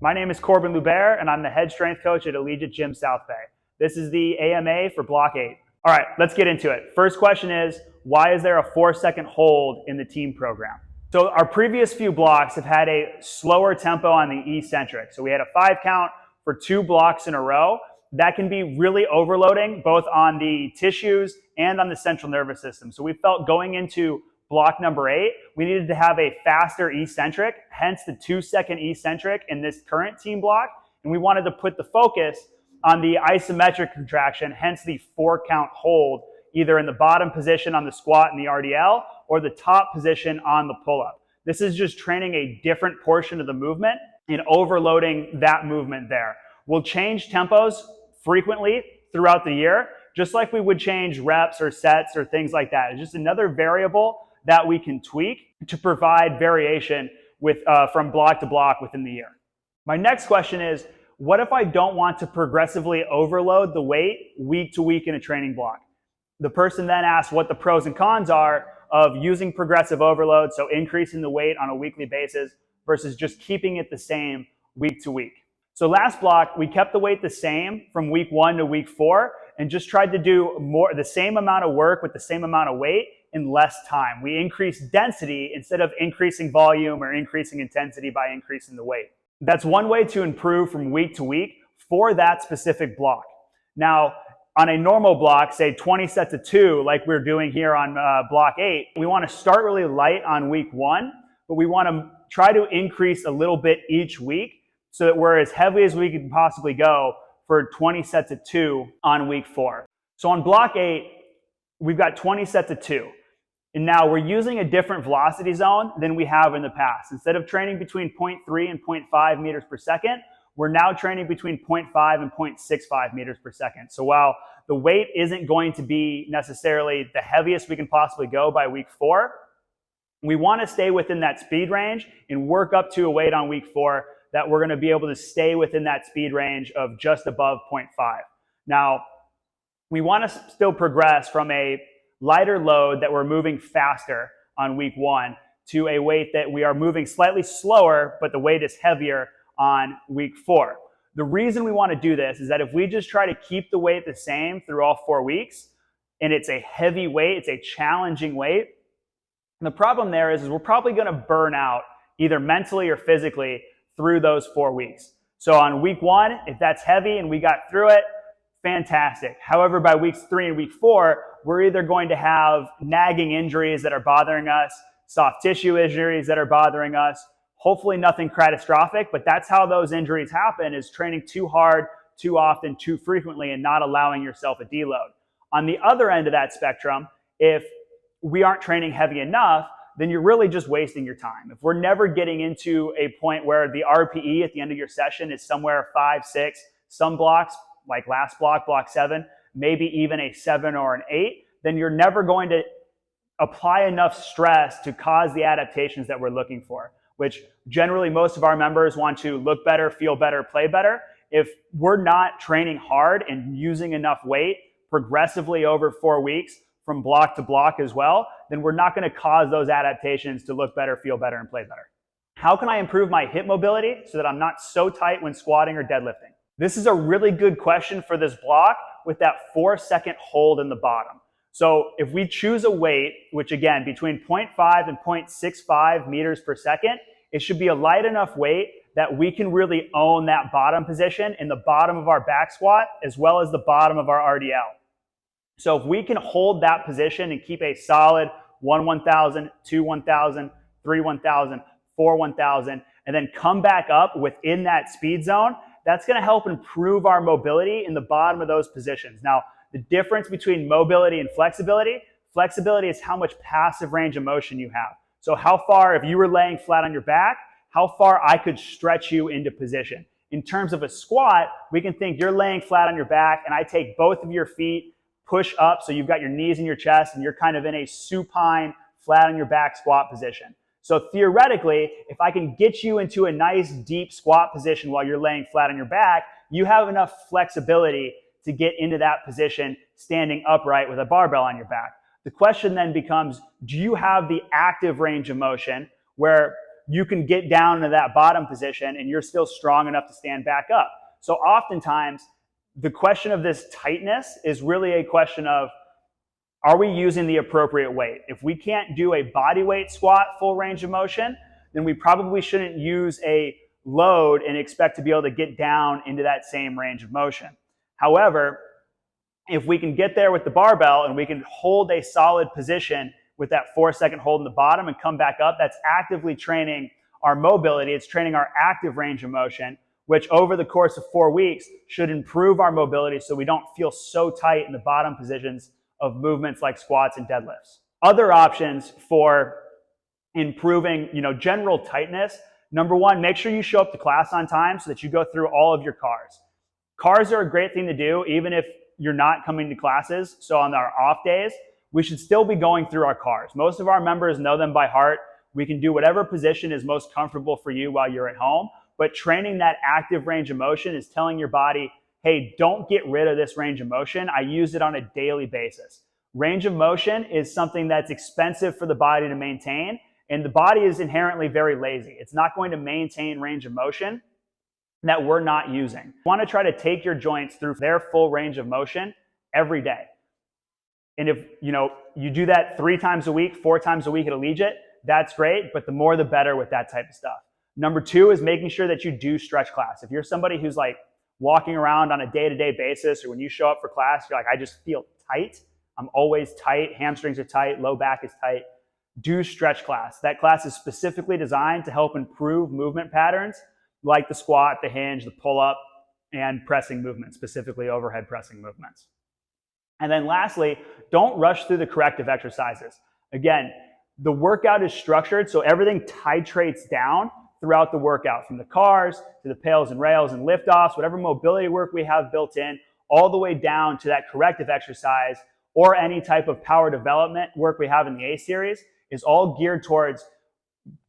My name is Corbin Lubert, and I'm the head strength coach at Allegiant Gym South Bay. This is the AMA for Block 8. All right, let's get into it. First question is, why is there a 4-second hold in the team program? So our previous few blocks have had a slower tempo on the eccentric. So we had a 5 count for 2 blocks in a row. That can be really overloading, both on the tissues and on the central nervous system. So we felt going into block number 8, we needed to have a faster eccentric, hence the 2-second eccentric in this current team block. And we wanted to put the focus on the isometric contraction, hence the 4 count hold, either in the bottom position on the squat and the RDL or the top position on the pull-up. This is just training a different portion of the movement and overloading that movement there. We'll change tempos frequently throughout the year, just like we would change reps or sets or things like that. It's just another variable that we can tweak to provide variation with from block to block within the year. My next question is, what if I don't want to progressively overload the weight week to week in a training block? The person then asks what the pros and cons are of using progressive overload, so increasing the weight on a weekly basis versus just keeping it the same week to week. So last block, we kept the weight the same from week 1 to week 4 and just tried to do the same amount of work with the same amount of weight in less time. We increased density instead of increasing volume or increasing intensity by increasing the weight. That's one way to improve from week to week for that specific block. Now, on a normal block, say 20 sets of 2, like we're doing here on block 8, we want to start really light on week 1, but we want to try to increase a little bit each week so that we're as heavy as we can possibly go for 20 sets of 2 on week 4. So on block 8, we've got 20 sets of 2. And now we're using a different velocity zone than we have in the past. Instead of training between 0.3 and 0.5 meters per second, we're now training between 0.5 and 0.65 meters per second. So while the weight isn't going to be necessarily the heaviest we can possibly go by week 4, we want to stay within that speed range and work up to a weight on week 4 that we're going to be able to stay within that speed range of just above 0.5. Now, we want to still progress from a lighter load that we're moving faster on week 1 to a weight that we are moving slightly slower, but the weight is heavier on week 4. The reason we want to do this is that if we just try to keep the weight the same through all 4 weeks, and it's a heavy weight, it's a challenging weight, the problem there is we're probably going to burn out either mentally or physically through those 4 weeks. So on week 1, if that's heavy and we got through it, fantastic. However, by weeks 3 and week 4, we're either going to have nagging injuries that are bothering us, soft tissue injuries that are bothering us, hopefully nothing catastrophic, but that's how those injuries happen, is training too hard, too often, too frequently, and not allowing yourself a deload. On the other end of that spectrum, if we aren't training heavy enough, then you're really just wasting your time. If we're never getting into a point where the RPE at the end of your session is somewhere 5, 6, some blocks, like last block, block 7, maybe even a 7 or an 8, then you're never going to apply enough stress to cause the adaptations that we're looking for, which generally most of our members want to look better, feel better, play better. If we're not training hard and using enough weight progressively over 4 weeks from block to block as well, then we're not going to cause those adaptations to look better, feel better, and play better. How can I improve my hip mobility so that I'm not so tight when squatting or deadlifting? This is a really good question for this block with that 4-second hold in the bottom. So if we choose a weight, which again, between 0.5 and 0.65 meters per second, it should be a light enough weight that we can really own that bottom position in the bottom of our back squat as well as the bottom of our RDL. So if we can hold that position and keep a solid 1 1000, 2 1000, 3 1000, 4 1000, and then come back up within that speed zone, that's going to help improve our mobility in the bottom of those positions. Now, the difference between mobility and flexibility is how much passive range of motion you have. So how far, if you were laying flat on your back, how far I could stretch you into position. In terms of a squat, we can think you're laying flat on your back and I take both of your feet, push up so you've got your knees in your chest and you're kind of in a supine, flat on your back squat position. So theoretically, if I can get you into a nice deep squat position while you're laying flat on your back, you have enough flexibility to get into that position standing upright with a barbell on your back. The question then becomes, do you have the active range of motion where you can get down into that bottom position and you're still strong enough to stand back up. So oftentimes, the question of this tightness is really a question of, are we using the appropriate weight? If we can't do a body weight squat full range of motion, then we probably shouldn't use a load and expect to be able to get down into that same range of motion. However, if we can get there with the barbell and we can hold a solid position with that 4-second hold in the bottom and come back up, that's actively training our mobility. It's training our active range of motion, which over the course of 4 weeks should improve our mobility so we don't feel so tight in the bottom positions of movements like squats and deadlifts. Other options for improving, general tightness. Number one, make sure you show up to class on time so that you go through all of your cars. Cars are a great thing to do even if you're not coming to classes. So on our off days, we should still be going through our cars. Most of our members know them by heart. We can do whatever position is most comfortable for you while you're at home, but training that active range of motion is telling your body, hey, don't get rid of this range of motion. I use it on a daily basis. Range of motion is something that's expensive for the body to maintain, and the body is inherently very lazy. It's not going to maintain range of motion that we're not using. You want to try to take your joints through their full range of motion every day. And if you do that 3 times a week, 4 times a week at Allegiate, that's great, but the more the better with that type of stuff. Number 2 is making sure that you do stretch class. If you're somebody who's like walking around on a day-to-day basis, or when you show up for class, you're like, I just feel tight. I'm always tight. Hamstrings are tight. Low back is tight. Do stretch class. That class is specifically designed to help improve movement patterns like the squat, the hinge, the pull-up, and pressing movements, specifically overhead pressing movements. And then lastly, don't rush through the corrective exercises. Again, the workout is structured so everything titrates down throughout the workout, from the cars to the pails and rails and lift-offs, whatever mobility work we have built in, all the way down to that corrective exercise or any type of power development work we have in the A-series is all geared towards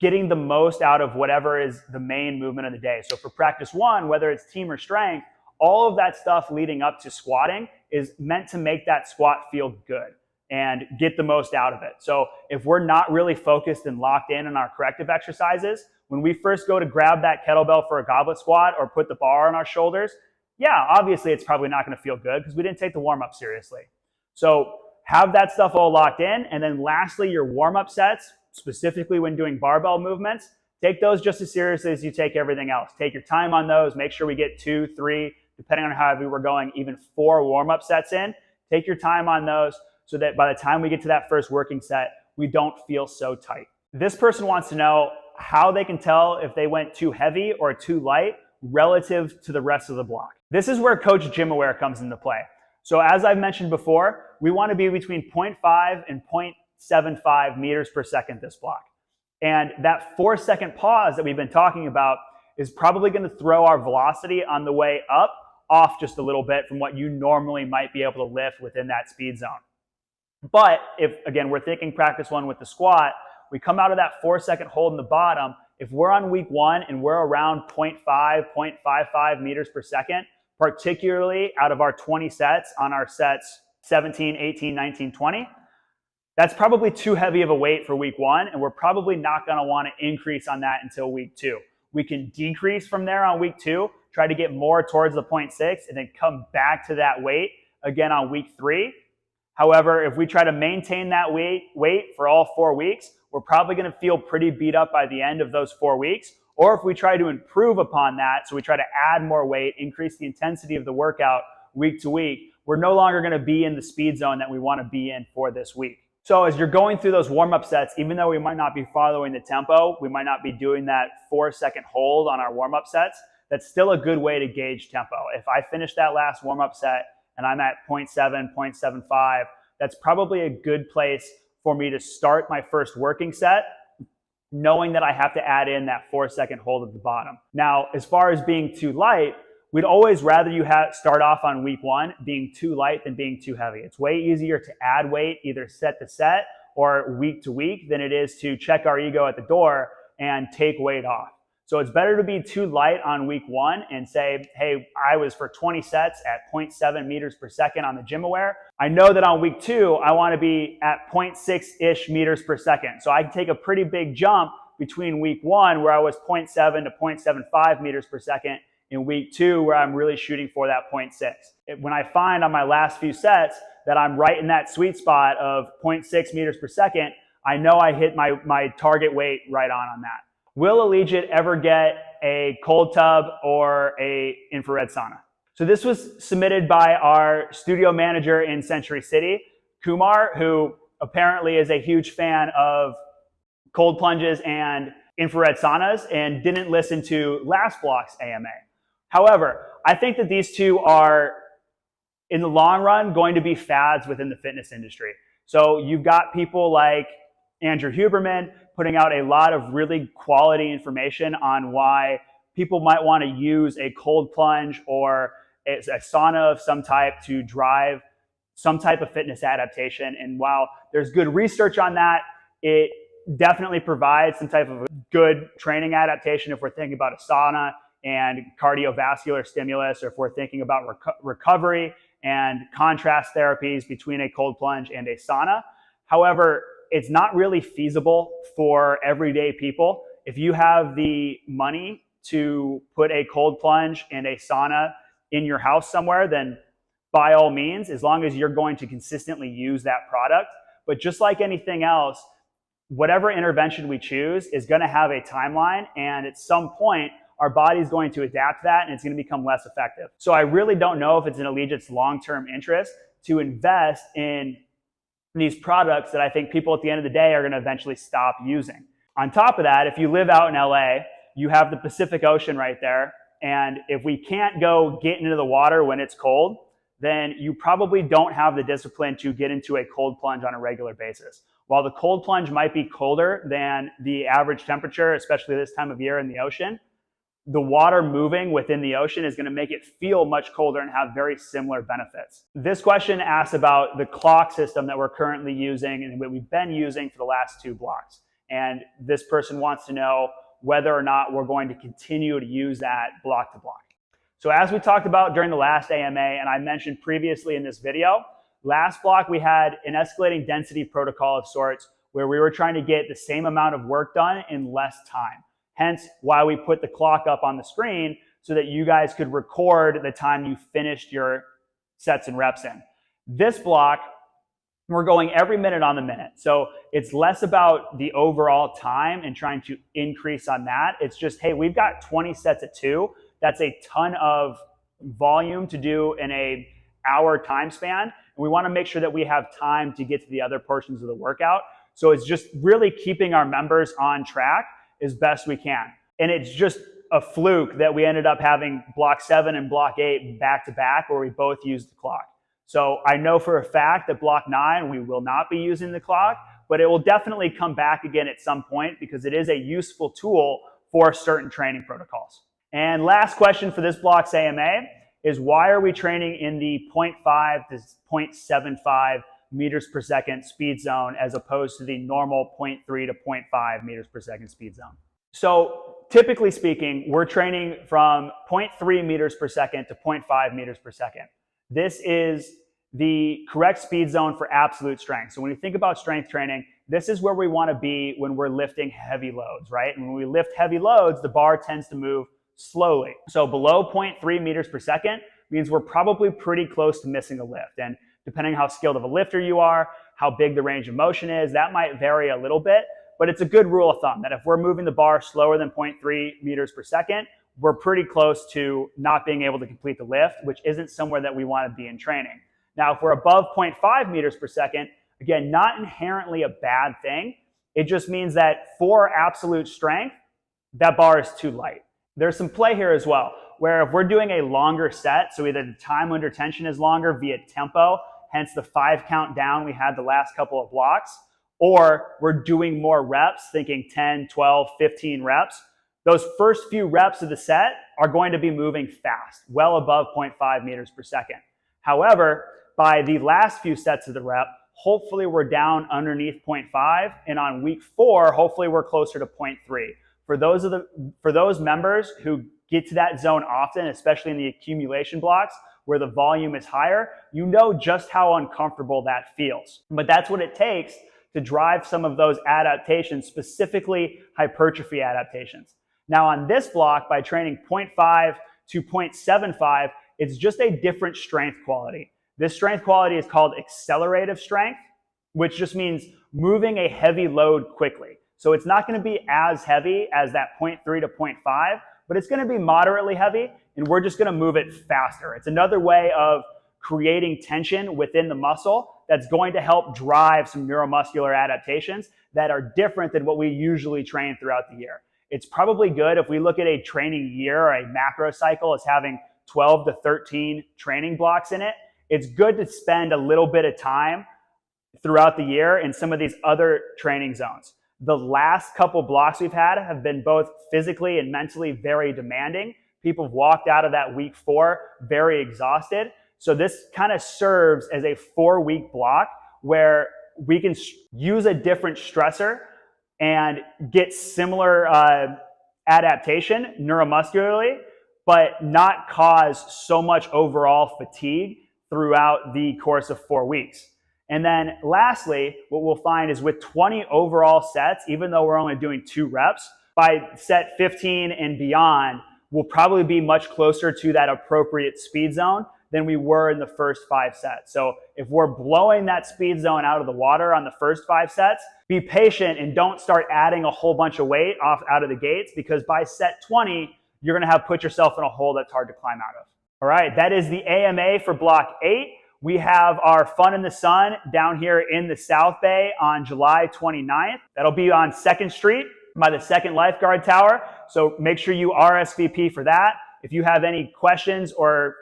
getting the most out of whatever is the main movement of the day. So for practice 1, whether it's team or strength, all of that stuff leading up to squatting is meant to make that squat feel good and get the most out of it. So if we're not really focused and locked in on our corrective exercises, when we first go to grab that kettlebell for a goblet squat or put the bar on our shoulders, yeah, obviously it's probably not going to feel good because we didn't take the warm-up seriously. So have that stuff all locked in. And then lastly, your warm-up sets, specifically when doing barbell movements, take those just as seriously as you take everything else. Take your time on those. Make sure we get 2, 3, depending on how heavy we're going, even 4 warm-up sets in. Take your time on those so that by the time we get to that first working set, we don't feel so tight. This person wants to know how they can tell if they went too heavy or too light relative to the rest of the block. This is where Coach Gym Aware comes into play. So as I've mentioned before, we want to be between 0.5 and 0.75 meters per second this block. And that 4-second pause that we've been talking about is probably going to throw our velocity on the way up off just a little bit from what you normally might be able to lift within that speed zone. But if, again, we're thinking practice 1 with the squat, we come out of that 4-second hold in the bottom. If we're on week 1 and we're around 0.5, 0.55 meters per second, particularly out of our 20 sets on our sets 17, 18, 19, 20, that's probably too heavy of a weight for week 1, and we're probably not going to want to increase on that until week 2. We can decrease from there on week 2, try to get more towards the 0.6, and then come back to that weight again on week 3. However, if we try to maintain that weight for all 4 weeks, we're probably going to feel pretty beat up by the end of those 4 weeks. Or if we try to improve upon that, so we try to add more weight, increase the intensity of the workout week to week, we're no longer going to be in the speed zone that we want to be in for this week. So as you're going through those warm-up sets, even though we might not be following the tempo, we might not be doing that 4-second hold on our warm-up sets, that's still a good way to gauge tempo. If I finish that last warm-up set and I'm at 0.7, 0.75, that's probably a good place for me to start my first working set, knowing that I have to add in that 4-second hold at the bottom. Now, as far as being too light, we'd always rather you start off on week 1 being too light than being too heavy. It's way easier to add weight either set to set or week to week than it is to check our ego at the door and take weight off. So it's better to be too light on week 1 and say, hey, I was for 20 sets at 0.7 meters per second on the Gym Aware. I know that on week 2, I want to be at 0.6-ish meters per second. So I can take a pretty big jump between week 1, where I was 0.7 to 0.75 meters per second, and week 2, where I'm really shooting for that 0.6. When I find on my last few sets that I'm right in that sweet spot of 0.6 meters per second, I know I hit my target weight right on that. Will Allegiant ever get a cold tub or a infrared sauna? So this was submitted by our studio manager in Century City, Kumar, who apparently is a huge fan of cold plunges and infrared saunas and didn't listen to last block's AMA. However, I think that these two are, in the long run, going to be fads within the fitness industry. So you've got people like Andrew Huberman putting out a lot of really quality information on why people might want to use a cold plunge or a sauna of some type to drive some type of fitness adaptation. And while there's good research on that, it definitely provides some type of good training adaptation if we're thinking about a sauna and cardiovascular stimulus, or if we're thinking about recovery and contrast therapies between a cold plunge and a sauna. However, it's not really feasible for everyday people. If you have the money to put a cold plunge and a sauna in your house somewhere, then by all means, as long as you're going to consistently use that product. But just like anything else, whatever intervention we choose is going to have a timeline, and at some point, our body's going to adapt to that and it's going to become less effective. So I really don't know if it's in Allegiant's long-term interest to invest in these products that I think people at the end of the day are going to eventually stop using. On top of that, if you live out in LA, you have the Pacific Ocean right there. And if we can't go get into the water when it's cold, then you probably don't have the discipline to get into a cold plunge on a regular basis. While the cold plunge might be colder than the average temperature, especially this time of year in the ocean, the water moving within the ocean is going to make it feel much colder and have very similar benefits. This question asks about the clock system that we're currently using and what we've been using for the last 2 blocks. And this person wants to know whether or not we're going to continue to use that block to block. So as we talked about during the last AMA, and I mentioned previously in this video, last block we had an escalating density protocol of sorts where we were trying to get the same amount of work done in less time. Hence why we put the clock up on the screen so that you guys could record the time you finished your sets and reps in. This block, we're going every minute on the minute. So it's less about the overall time and trying to increase on that. It's just, hey, we've got 20 sets at 2. That's a ton of volume to do in an hour time span. And we want to make sure that we have time to get to the other portions of the workout. So it's just really keeping our members on track as best we can. And it's just a fluke that we ended up having block 7 and block 8 back to back where we both used the clock. So I know for a fact that block 9, we will not be using the clock, but it will definitely come back again at some point because it is a useful tool for certain training protocols. And last question for this block's AMA is, why are we training in the 0.5 to 0.75 meters per second speed zone as opposed to the normal 0.3 to 0.5 meters per second speed zone? So typically speaking, we're training from 0.3 meters per second to 0.5 meters per second. This is the correct speed zone for absolute strength. So when you think about strength training, this is where we want to be when we're lifting heavy loads, right? And when we lift heavy loads, the bar tends to move slowly. So below 0.3 meters per second means we're probably pretty close to missing a lift. And depending on how skilled of a lifter you are, how big the range of motion is, that might vary a little bit, but it's a good rule of thumb that if we're moving the bar slower than 0.3 meters per second, we're pretty close to not being able to complete the lift, which isn't somewhere that we want to be in training. Now, if we're above 0.5 meters per second, again, not inherently a bad thing. It just means that for absolute strength, that bar is too light. There's some play here as well, where if we're doing a longer set, so either the time under tension is longer via tempo, hence the 5 count down we had the last couple of blocks, or we're doing more reps, thinking 10, 12, 15 reps, those first few reps of the set are going to be moving fast, well above 0.5 meters per second. However, by the last few sets of the rep, hopefully we're down underneath 0.5, and on week 4, hopefully we're closer to 0.3. For those members who get to that zone often, especially in the accumulation blocks where the volume is higher, you know just how uncomfortable that feels. But that's what it takes to drive some of those adaptations, specifically hypertrophy adaptations. Now on this block, by training 0.5 to 0.75, it's just a different strength quality. This strength quality is called accelerative strength, which just means moving a heavy load quickly. So it's not going to be as heavy as that 0.3 to 0.5, but it's going to be moderately heavy, and we're just going to move it faster. It's another way of creating tension within the muscle that's going to help drive some neuromuscular adaptations that are different than what we usually train throughout the year. It's probably good if we look at a training year or a macro cycle as having 12 to 13 training blocks in it. It's good to spend a little bit of time throughout the year in some of these other training zones. The last couple blocks we've had have been both physically and mentally very demanding. People have walked out of that week 4 very exhausted. So this kind of serves as a 4-week block where we can use a different stressor and get similar adaptation neuromuscularly, but not cause so much overall fatigue throughout the course of 4 weeks. And then lastly, what we'll find is with 20 overall sets, even though we're only doing 2 reps, by set 15 and beyond, we'll probably be much closer to that appropriate speed zone than we were in the first 5 sets. So if we're blowing that speed zone out of the water on the first 5 sets, be patient and don't start adding a whole bunch of weight out of the gates, because by set 20, you're going to have put yourself in a hole that's hard to climb out of. All right, that is the AMA for block 8. We have our Fun in the Sun down here in the South Bay on July 29th. That'll be on 2nd Street by the 2nd Lifeguard Tower. So make sure you RSVP for that. If you have any questions or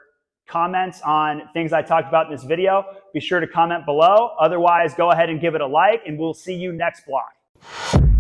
comments on things I talked about in this video, be sure to comment below. Otherwise, go ahead and give it a like, and we'll see you next block.